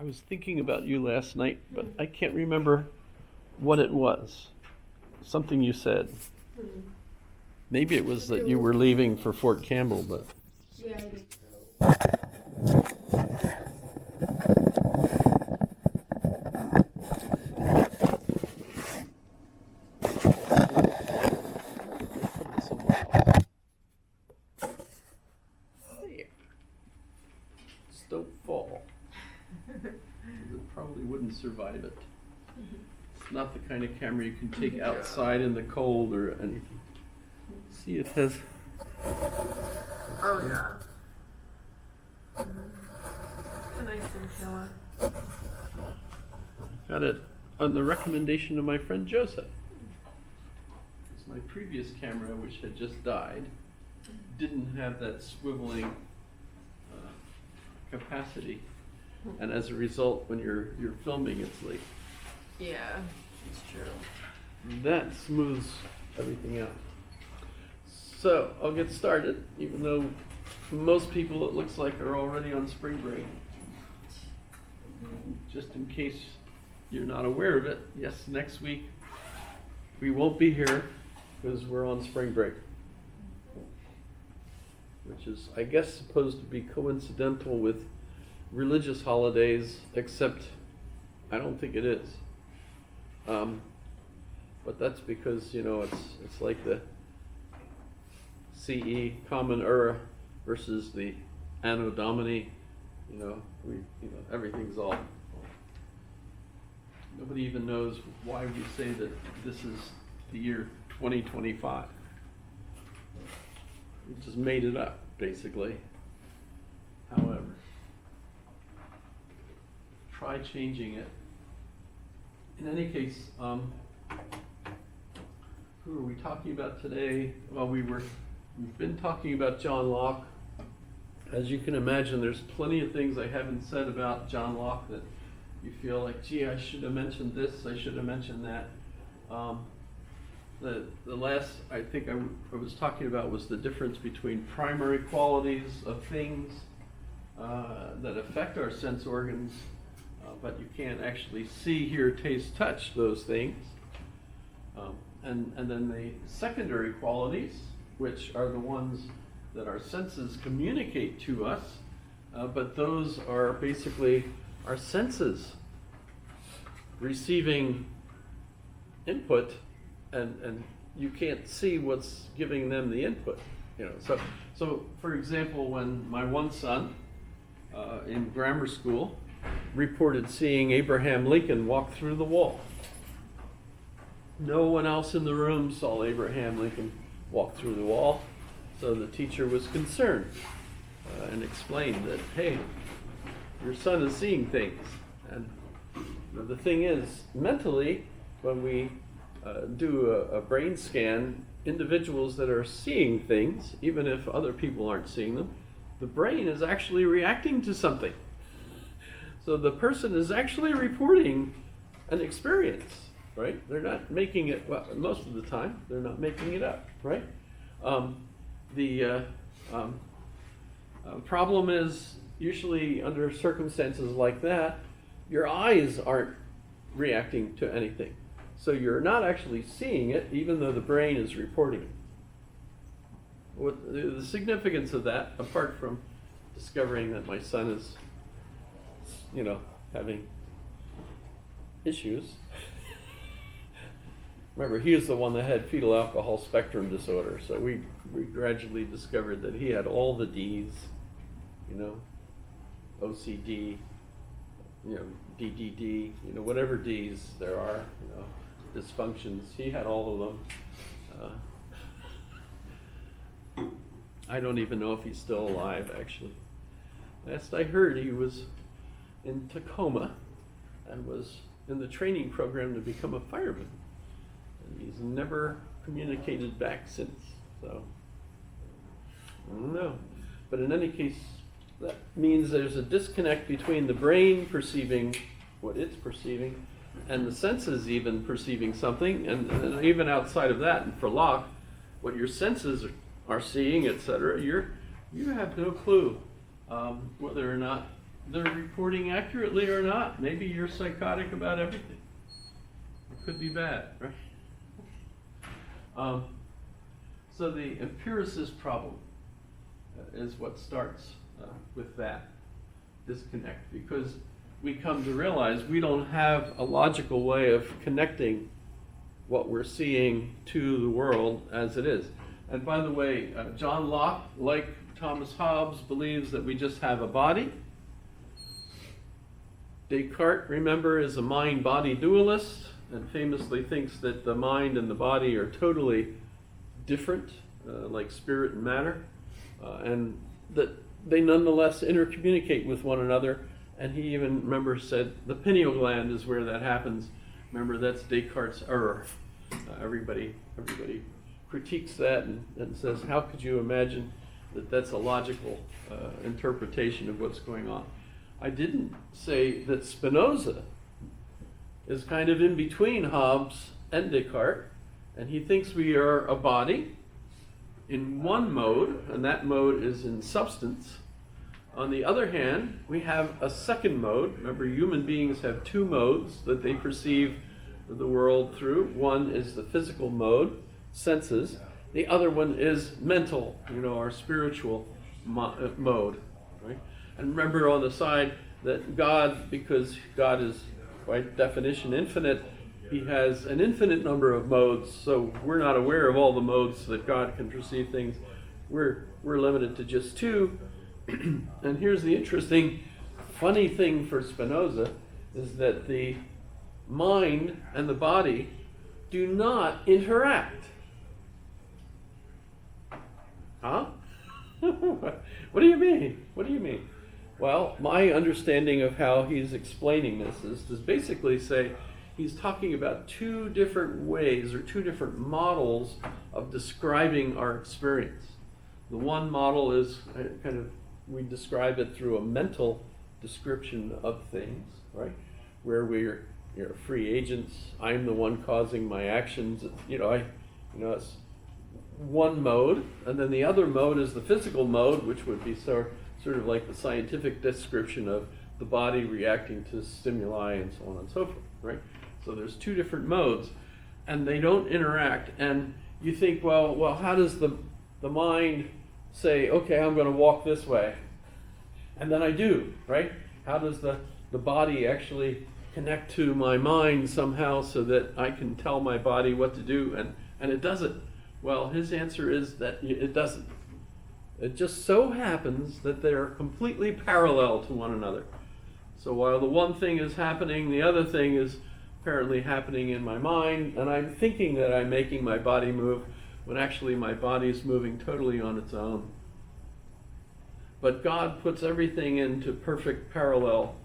I was thinking about you last night, but I can't remember what it was. Something you said. Maybe it was that you were leaving for Fort Campbell, but. Yeah, I think so. There. Just don't fall. It probably wouldn't survive it. It's not the kind of camera you can take outside in the cold or anything. See, it has. Oh yeah. It's a nice chinchilla. Got it on the recommendation of my friend Joseph. Because my previous camera, which had just died, didn't have that swiveling capacity, and as a result, when you're filming, it's like Yeah, it's true. that smooths everything out. So I'll get started, even though most people it looks like are already on spring break. Just in case you're not aware of it, yes, next week we won't be here because we're on spring break, which is, I guess, supposed to be coincidental with religious holidays, except I don't think it is. But that's because, it's like the CE Common Era versus the Anno Domini. Everything's all. Nobody even knows why we say that this is the year 2025. We just made it up, basically. However, try changing it. In any case, who are we talking about today? Well, we've been talking about John Locke. As you can imagine, there's plenty of things I haven't said about John Locke that you feel like, gee, I should have mentioned this, I should have mentioned that. The last I think I was talking about was the difference between primary qualities of things that affect our sense organs, but you can't actually see, hear, taste, touch those things. And then the secondary qualities, which are the ones that our senses communicate to us, but those are basically our senses receiving input, and you can't see what's giving them the input. So for example, when my one son in grammar school reported seeing Abraham Lincoln walk through the wall, no one else in the room saw Abraham Lincoln walk through the wall, so the teacher was concerned and explained that, hey, your son is seeing things. And the thing is, mentally, when we do a brain scan, individuals that are seeing things, even if other people aren't seeing them, the brain is actually reacting to something. So the person is actually reporting an experience, right? They're not making it, well, most of the time, they're not making it up, right? The problem is, usually under circumstances like that, your eyes aren't reacting to anything. So you're not actually seeing it, even though the brain is reporting it. What the significance of that, apart from discovering that my son is, having issues. Remember, he was the one that had fetal alcohol spectrum disorder, so we gradually discovered that he had all the Ds, OCD, DDD, whatever Ds there are, dysfunctions. He had all of them. I don't even know if he's still alive, actually. Last I heard, he was in Tacoma and was in the training program to become a fireman. And he's never communicated back since, so I don't know. But in any case, that means there's a disconnect between the brain perceiving what it's perceiving and the senses even perceiving something, and even outside of that, and for Locke, what your senses are seeing, etc., you have no clue whether or not they're reporting accurately or not. Maybe you're psychotic about everything. It could be bad, right? So the empiricist problem is what starts with that disconnect, because we come to realize we don't have a logical way of connecting what we're seeing to the world as it is. And by the way, John Locke, like Thomas Hobbes, believes that we just have a body. Descartes, remember, is a mind-body dualist and famously thinks that the mind and the body are totally different, like spirit and matter, and that they nonetheless intercommunicate with one another. And he even, remember, said the pineal gland is where that happens. Remember, that's Descartes' error. Everybody critiques that and says, how could you imagine that that's a logical interpretation of what's going on? I didn't say that Spinoza is kind of in between Hobbes and Descartes, and he thinks we are a body in one mode, and that mode is in substance. On the other hand, we have a second mode. Remember, human beings have two modes that they perceive the world through. One is the physical mode, senses. The other one is mental, our spiritual mode, right? And remember on the side that God, because God is by definition infinite, he has an infinite number of modes, so we're not aware of all the modes that God can perceive things. We're limited to just two. And here's the interesting, funny thing for Spinoza, is that the mind and the body do not interact. Huh? What do you mean? What do you mean? Well, my understanding of how he's explaining this is to basically say he's talking about two different ways or two different models of describing our experience. The one model is we describe it through a mental description of things, right? Where we're free agents. I'm the one causing my actions. It's one mode, and then the other mode is the physical mode, which would be sort of like the scientific description of the body reacting to stimuli and so on and so forth, right? So there's two different modes, and they don't interact. And you think, well, how does the mind say, okay, I'm going to walk this way, and then I do, right? How does the body actually connect to my mind somehow so that I can tell my body what to do, and it doesn't? Well, his answer is that it doesn't. It just so happens that they're completely parallel to one another. So while the one thing is happening, the other thing is apparently happening in my mind, and I'm thinking that I'm making my body move, when actually my body is moving totally on its own. But God puts everything into perfect parallel,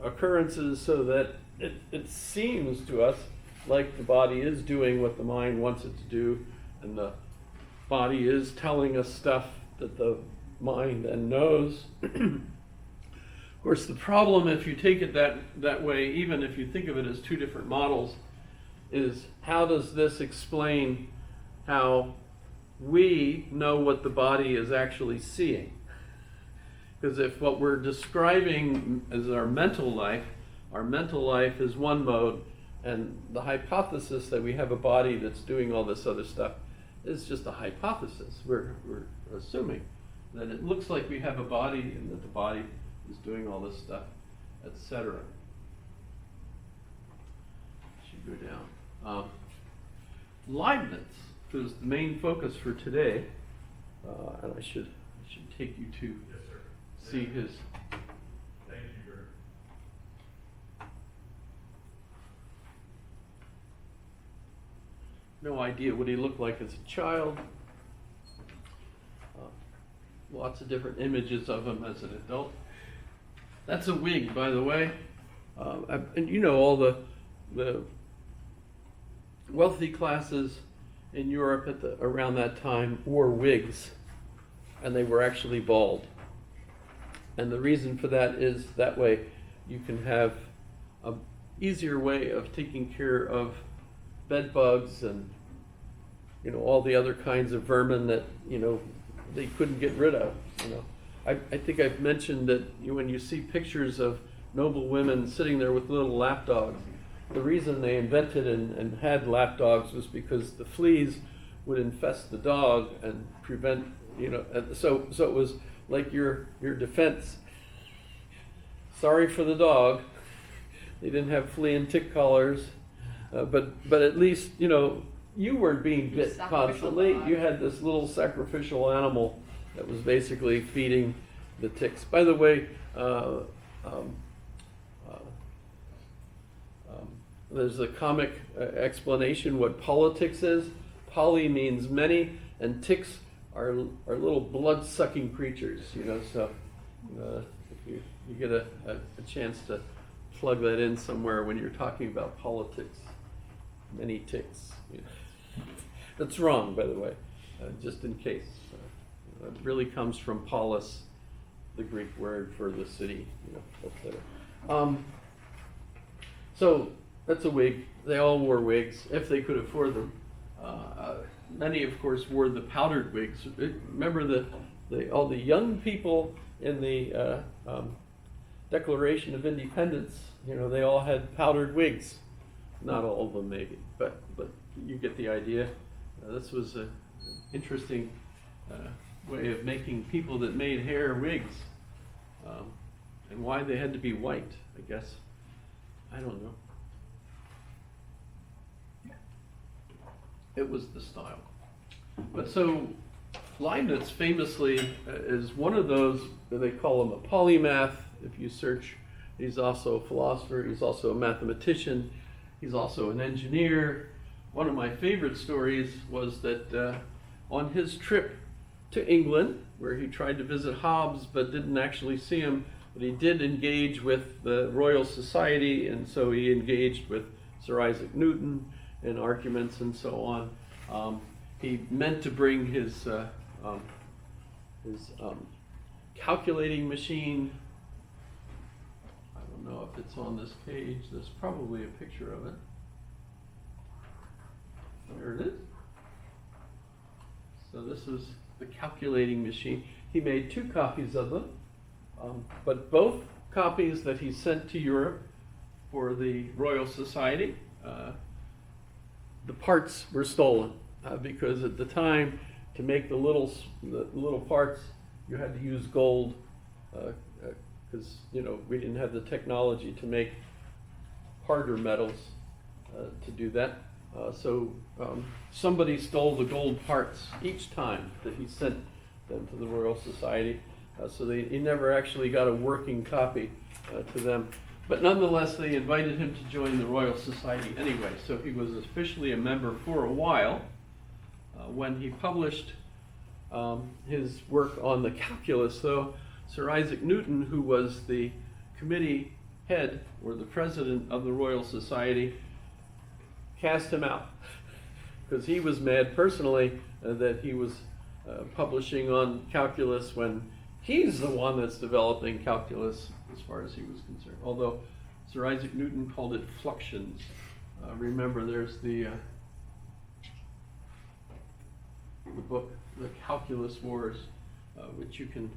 occurrences, so that it seems to us like the body is doing what the mind wants it to do, and the body is telling us stuff that the mind then knows. Of course, the problem, if you take it that way, even if you think of it as two different models, is how does this explain how we know what the body is actually seeing? Because if what we're describing as our mental life is one mode, and the hypothesis that we have a body that's doing all this other stuff is just a hypothesis. We're assuming that it looks like we have a body and that the body is doing all this stuff, etc. Should go down. Leibniz, who's the main focus for today, and I should take you to see his. Thank you, Bert. No idea what he looked like as a child. Lots of different images of him as an adult. That's a wig, by the way. And all the wealthy classes in Europe around that time wore wigs, and they were actually bald. And the reason for that is that way you can have an easier way of taking care of bed bugs and all the other kinds of vermin that they couldn't get rid of. I think I've mentioned that when you see pictures of noble women sitting there with little lap dogs, the reason they invented and had lap dogs was because the fleas would infest the dog and prevent, so it was like your defense. Sorry for the dog. They didn't have flea and tick collars, but at least, you weren't being bit Sacrificial constantly. dog. You had this little sacrificial animal that was basically feeding the ticks. By the way, there's a comic explanation what politics is. Poly means many, and ticks are little blood-sucking creatures. So if you get a chance to plug that in somewhere when you're talking about politics, many ticks. That's wrong, by the way, just in case. It really comes from polis, the Greek word for the city, etc. So that's a wig. They all wore wigs if they could afford them. Many, of course, wore the powdered wigs. Remember all the young people in the Declaration of Independence. They all had powdered wigs. Not all of them, maybe, but you get the idea. This was an interesting way of making people that made hair wigs, and why they had to be white, I guess. I don't know. It was the style. But so Leibniz famously is one of those, they call him a polymath. If you search, he's also a philosopher, he's also a mathematician, he's also an engineer. One of my favorite stories was that on his trip to England, where he tried to visit Hobbes but didn't actually see him, but he did engage with the Royal Society, and so he engaged with Sir Isaac Newton in arguments and so on. He meant to bring his calculating machine. I don't know if it's on this page. There's probably a picture of it. There it is. So this is the calculating machine. He made 2 copies of them, but both copies that he sent to Europe for the Royal Society, the parts were stolen because at the time, to make the little parts, you had to use gold because we didn't have the technology to make harder metals to do that. So somebody stole the gold parts each time that he sent them to the Royal Society. So he never actually got a working copy to them. But nonetheless, they invited him to join the Royal Society anyway. So he was officially a member for a while. When he published his work on the calculus, though, Sir Isaac Newton, who was the committee head or the president of the Royal Society, cast him out because he was mad personally that he was publishing on calculus when he's the one that's developing calculus as far as he was concerned. Although Sir Isaac Newton called it fluxions. Remember, there's the book, The Calculus Wars, which you can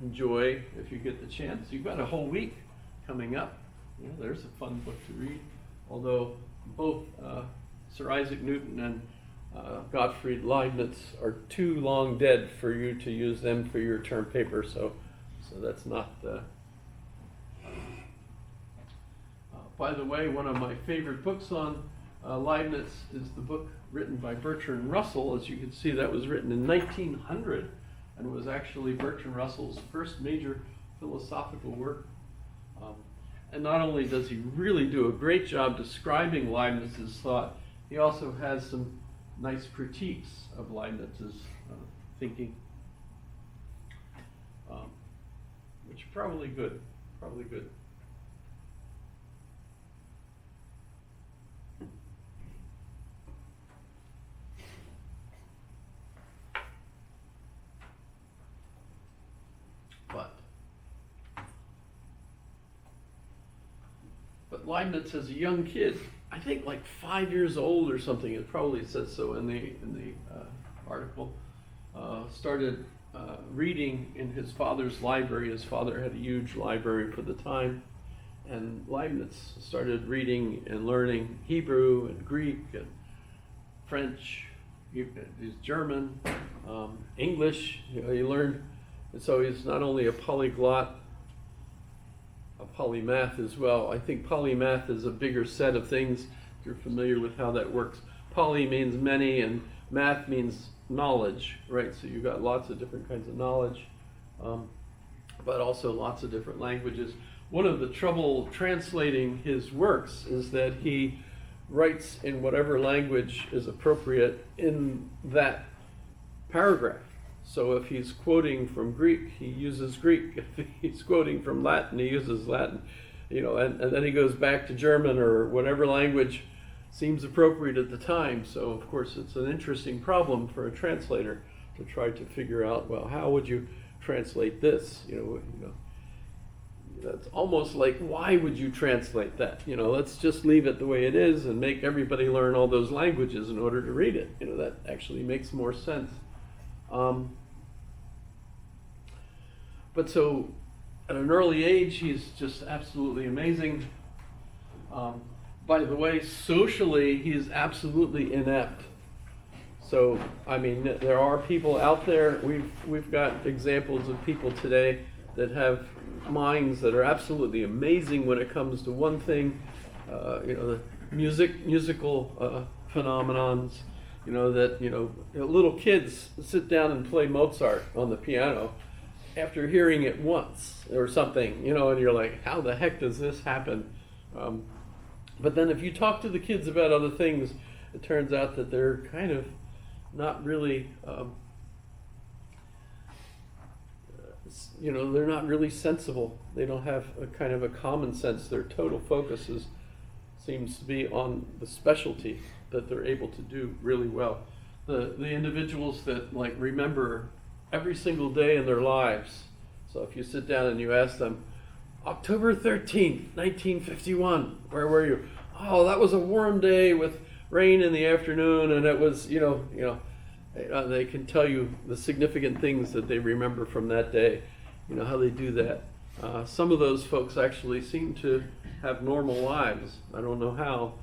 enjoy if you get the chance. You've got a whole week coming up. There's a fun book to read. Although both Sir Isaac Newton and Gottfried Leibniz are too long dead for you to use them for your term paper, so that's not. By the way, one of my favorite books on Leibniz is the book written by Bertrand Russell. As you can see, that was written in 1900 and was actually Bertrand Russell's first major philosophical work. And not only does he really do a great job describing Leibniz's thought, he also has some nice critiques of Leibniz's thinking, which are probably good. But Leibniz, as a young kid, I think like 5 years old or something, it probably says so in the article, started reading in his father's library. His father had a huge library for the time, and Leibniz started reading and learning Hebrew and Greek and French, he's German, English. You know, he learned, and so he's not only a polyglot, a polymath as well. I think polymath is a bigger set of things. If you're familiar with how that works, poly means many, and math means knowledge, right? So you've got lots of different kinds of knowledge, but also lots of different languages. One of the trouble translating his works is that he writes in whatever language is appropriate in that paragraph. So if he's quoting from Greek, he uses Greek. If he's quoting from Latin, he uses Latin. You know, and then he goes back to German or whatever language seems appropriate at the time. So of course it's an interesting problem for a translator to try to figure out, well, how would you translate this? You know, that's almost like, why would you translate that? You know, let's just leave it the way it is and make everybody learn all those languages in order to read it. You know, that actually makes more sense. But so at an early age, he's just absolutely amazing. By the way, socially, he's absolutely inept. So, I mean, there are people out there, we've got examples of people today that have minds that are absolutely amazing when it comes to one thing, you know, the musical phenomenons, you know, that, you know, little kids sit down and play Mozart on the piano after hearing it once or something, you know, and you're like, how the heck does this happen? But then if you talk to the kids about other things, it turns out that they're kind of not really, you know, they're not really sensible. They don't have a kind of a common sense. Their total focus seems to be on the specialty that they're able to do really well. The individuals that like remember every single day in their lives. So if you sit down and you ask them, October 13th, 1951, where were you? Oh, that was a warm day with rain in the afternoon, and it was, you know, they can tell you the significant things that they remember from that day, you know, how they do that. Some of those folks actually seem to have normal lives. I don't know how,